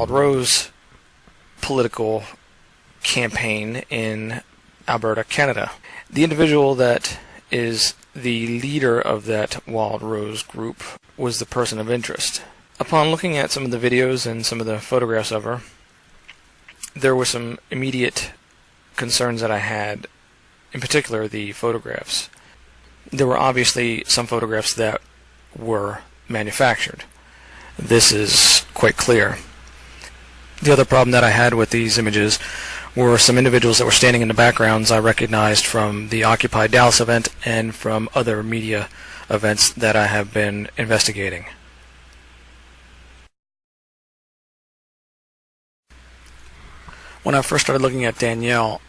Wild Rose political campaign in Alberta, Canada. The individual that is the leader of that Wild Rose group was the person of interest. Upon looking at some of the videos and some of the photographs of her, there were some immediate concerns that I had, in particular the photographs. There were obviously some photographs that were manufactured. This is quite clear. The other problem that I had with these images were some individuals that were standing in the backgrounds I recognized from the Occupy Dallas event and from other media events that I have been investigating. When I first started looking at Danielle,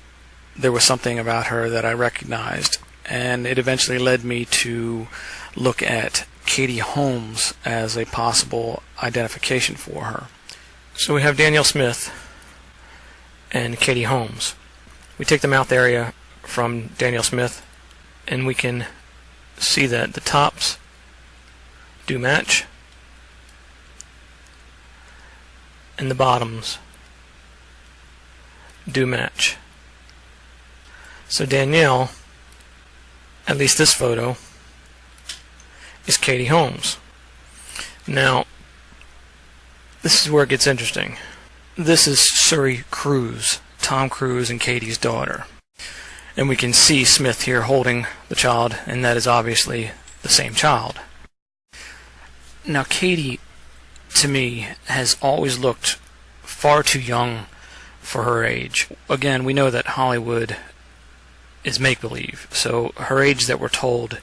there was something about her that I recognized, and it eventually led me to look at Katie Holmes as a possible identification for her. So we have Danielle Smith and Katie Holmes. We take the mouth area from Danielle Smith, and we can see that the tops do match, and the bottoms do match. So Danielle, at least this photo, is Katie Holmes. Now, this is where it gets interesting. This is Suri Cruz, Tom Cruise and Katie's daughter. And we can see Smith here holding the child, and that is obviously the same child. Now, Katie, to me, has always looked far too young for her age. Again, we know that Hollywood is make-believe, so her age that we're told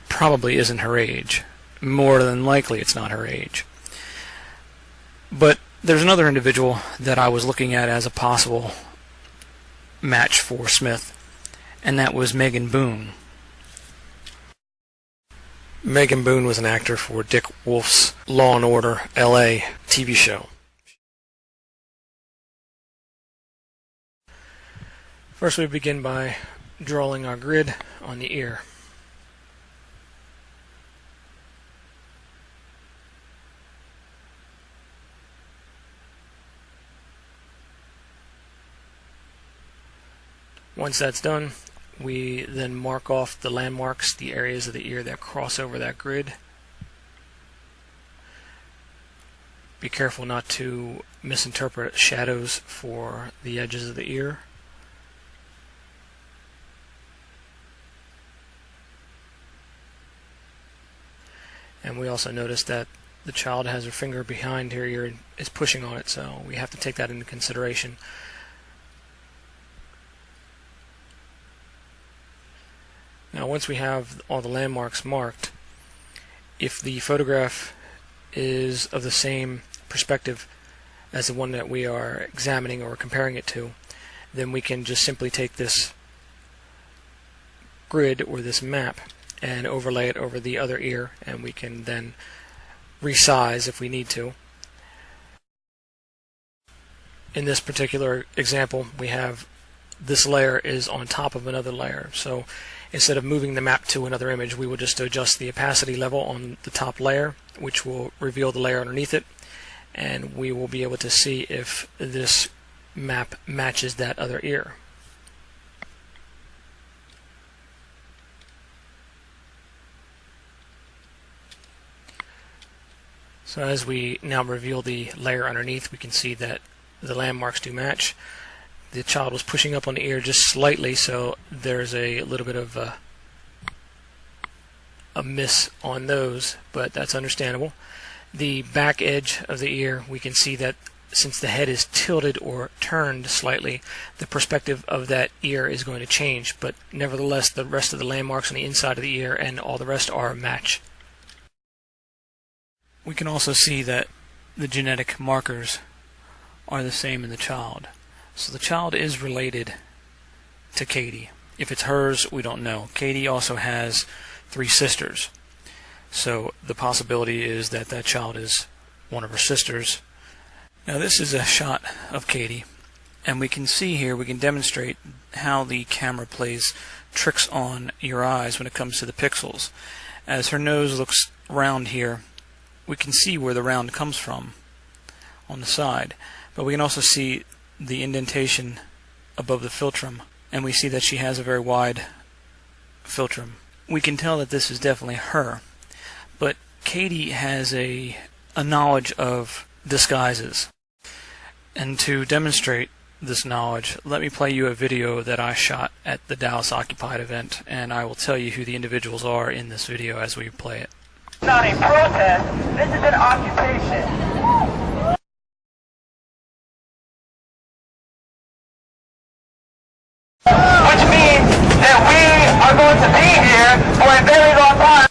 probably isn't her age. More than likely it's not her age. But there's another individual that I was looking at as a possible match for Smith, and that was Megan Boone. Megan Boone was an actor for Dick Wolf's Law & Order L.A. TV show. First, we begin by drawing our grid on the ear. Once that's done, we then mark off the landmarks, the areas of the ear that cross over that grid. Be careful not to misinterpret shadows for the edges of the ear. And we also notice that the child has her finger behind her ear and is pushing on it, so we have to take that into consideration. Now, once we have all the landmarks marked, if the photograph is of the same perspective as the one that we are examining or comparing it to, then we can just simply take this grid or this map and overlay it over the other ear, and we can then resize if we need to. In this particular example, we have this layer is on top of another layer, so instead of moving the map to another image, we will just adjust the opacity level on the top layer, which will reveal the layer underneath it, and we will be able to see if this map matches that other ear. So as we now reveal the layer underneath, we can see that the landmarks do match. The child was pushing up on the ear just slightly, so there's a little bit of a miss on those, but that's understandable. The back edge of the ear, we can see that since the head is tilted or turned slightly, the perspective of that ear is going to change, but nevertheless the rest of the landmarks on the inside of the ear and all the rest are a match. We can also see that the genetic markers are the same in the child. So the child is related to Katie. If it's hers, we don't know. Katie also has 3 sisters. So the possibility is that that child is one of her sisters. Now this is a shot of Katie, and we can see here, we can demonstrate how the camera plays tricks on your eyes when it comes to the pixels. As her nose looks round here, we can see where the round comes from on the side. But we can also see the indentation above the philtrum, and we see that she has a very wide philtrum. We can tell that this is definitely her. But Katie has a knowledge of disguises. And to demonstrate this knowledge, let me play you a video that I shot at the Dallas Occupied event, and I will tell you who the individuals are in this video as we play it. It's not a protest, this is an occupation. Which means that we are going to be here for a very long time.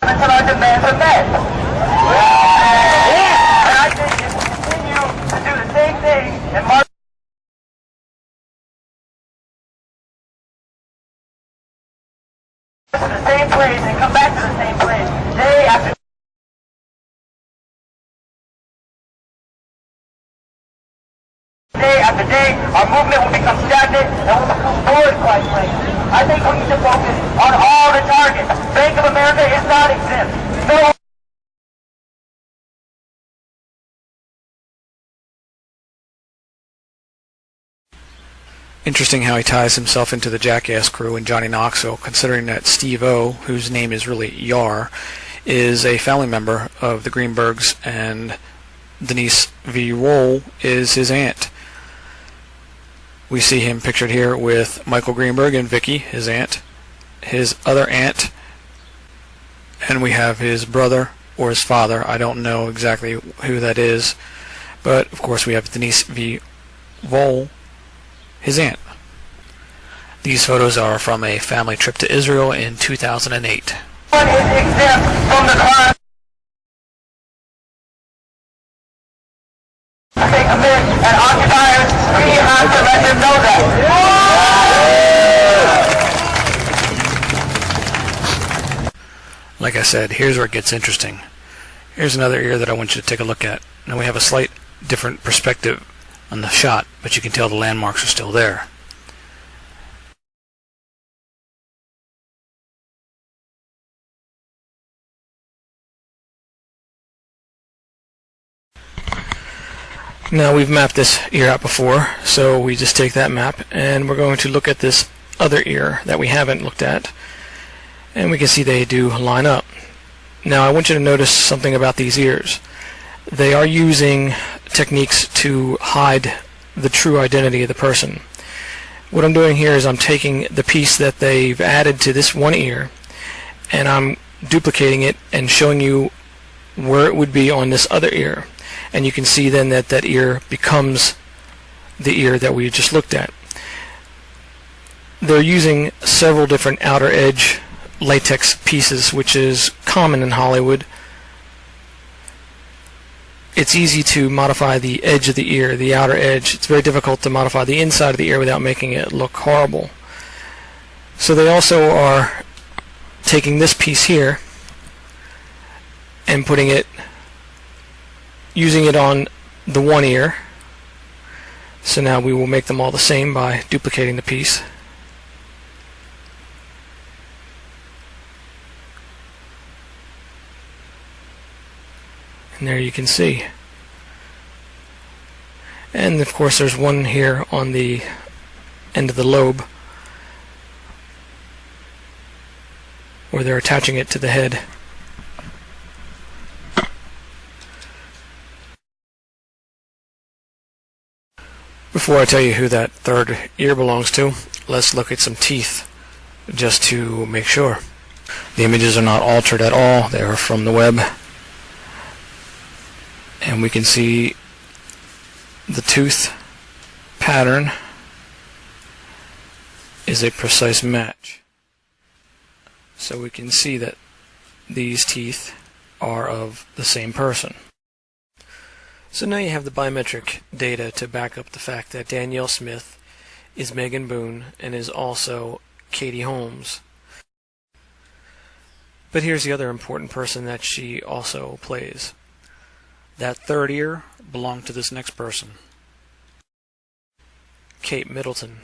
Until our demands are met. And I think if we continue to do the same thing and march to the same place and come back to the same place day after day, our movement will become stagnant and will become bored, quite frankly. I think we need to focus on all the targets. Bank of America is not exempt. No. Interesting how he ties himself into the Jackass crew in Johnny Knoxville, considering that Steve O, whose name is really Yar, is a family member of the Greenbergs, and Denise V. Roll is his aunt. We see him pictured here with Michael Greenberg and Vicky, his aunt, his other aunt, and we have his brother or his father. I don't know exactly who that is, but of course we have Denise V. Roll, his aunt. These photos are from a family trip to Israel in 2008. One is exempt from the crime. Take a minute, and occupiers, we have to let them know that. Like I said, here's where it gets interesting. Here's another ear that I want you to take a look at. Now we have a slight different perspective on the shot, but you can tell the landmarks are still there. Now we've mapped this ear out before, so we just take that map and we're going to look at this other ear that we haven't looked at, and we can see they do line up. Now I want you to notice something about these ears. They are using techniques to hide the true identity of the person. What I'm doing here is I'm taking the piece that they've added to this one ear and I'm duplicating it and showing you where it would be on this other ear. And you can see then that that ear becomes the ear that we just looked at. They're using several different outer edge latex pieces, which is common in Hollywood. It's easy to modify the edge of the ear, the outer edge. It's very difficult to modify the inside of the ear without making it look horrible. So they also are taking this piece here and putting it, using it on the one ear. So now we will make them all the same by duplicating the piece. And there you can see. And of course there's one here on the end of the lobe where they're attaching it to the head. Before I tell you who that third ear belongs to, let's look at some teeth just to make sure. The images are not altered at all. They are from the web. And we can see the tooth pattern is a precise match. So we can see that these teeth are of the same person. So now you have the biometric data to back up the fact that Danielle Smith is Megan Boone and is also Katie Holmes. But here's the other important person that she also plays. That third ear belonged to this next person, Kate Middleton.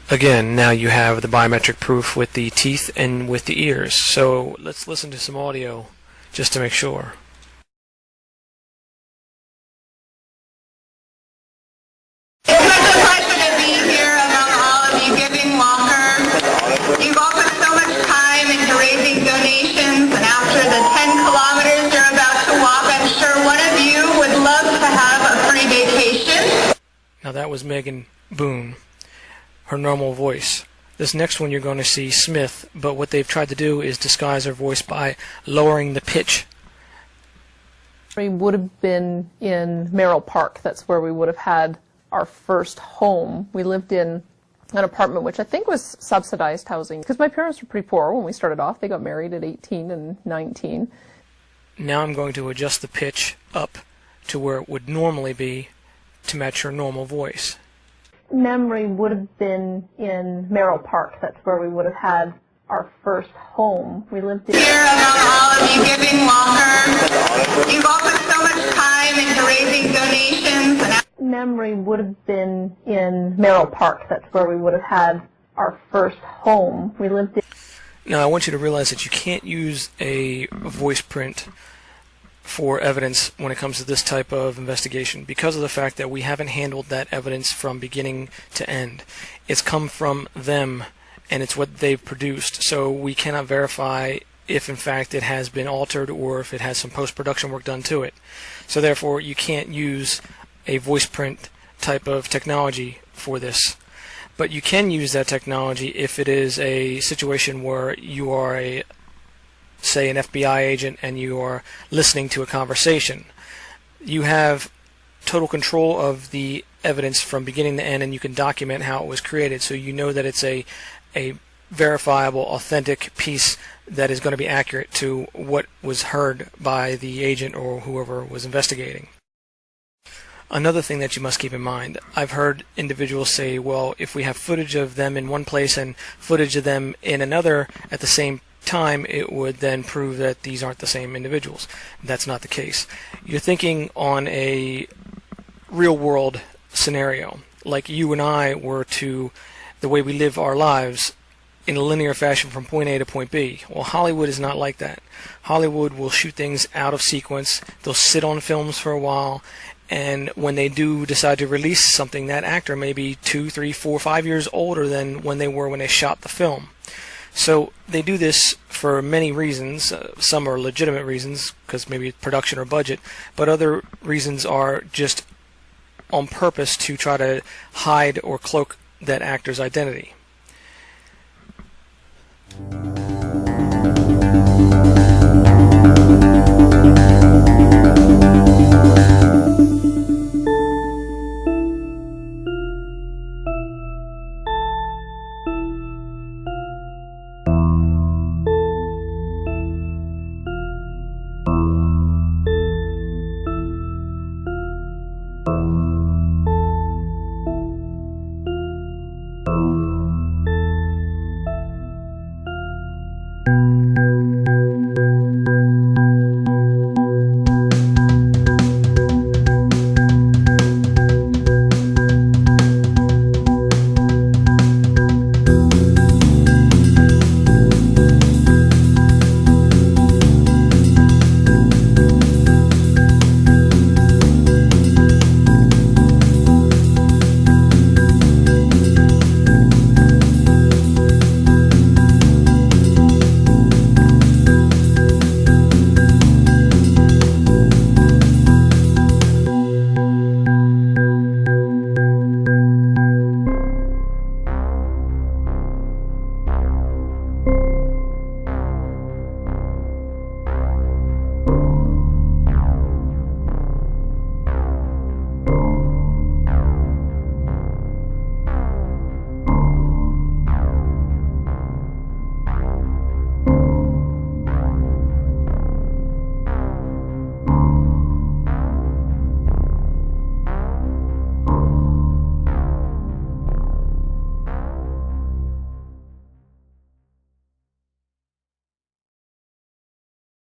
Again, now you have the biometric proof with the teeth and with the ears. So let's listen to some audio just to make sure. It's such a pleasure to be here among all of you giving Walker. You've all put so much time into raising donations, and after the 10 kilometers you're about to walk, I'm sure one of you would love to have a free vacation. Now that was Megan Boone, her normal voice. This next one you're going to see Smith, but what they've tried to do is disguise her voice by lowering the pitch. We would have been in Merrill Park. That's where we would have had our first home. We lived in an apartment which I think was subsidized housing because my parents were pretty poor when we started off. They got married at 18 and 19. Now I'm going to adjust the pitch up to where it would normally be to match her normal voice. Memory would have been in Merrill Park. That's where we would have had our first home. We lived in Here among all of you giving Walker. You've all put so much time into raising donations, and Memory would have been in Merrill Park. That's where we would have had our first home. We lived in Now I want you to realize that you can't use a voice print for evidence when it comes to this type of investigation because of the fact that we haven't handled that evidence from beginning to end. It's come from them and it's what they've produced, so we cannot verify if in fact it has been altered or if it has some post-production work done to it. So therefore you can't use a voice print type of technology for this. But you can use that technology if it is a situation where you are say an FBI agent and you are listening to a conversation. You have total control of the evidence from beginning to end and you can document how it was created so you know that it's a verifiable, authentic piece that is going to be accurate to what was heard by the agent or whoever was investigating. Another thing that you must keep in mind, I've heard individuals say, well, if we have footage of them in one place and footage of them in another at the same time, it would then prove that these aren't the same individuals. That's not the case. You're thinking on a real world scenario, like you and I were to the way we live our lives in a linear fashion from point A to point B. Well, Hollywood is not like that. Hollywood will shoot things out of sequence. They'll sit on films for a while, and when they do decide to release something, that actor may be 2, 3, 4, 5 years older than when they were when they shot the film. So they do this for many reasons. Some are legitimate reasons, because maybe production or budget, but other reasons are just on purpose to try to hide or cloak that actor's identity.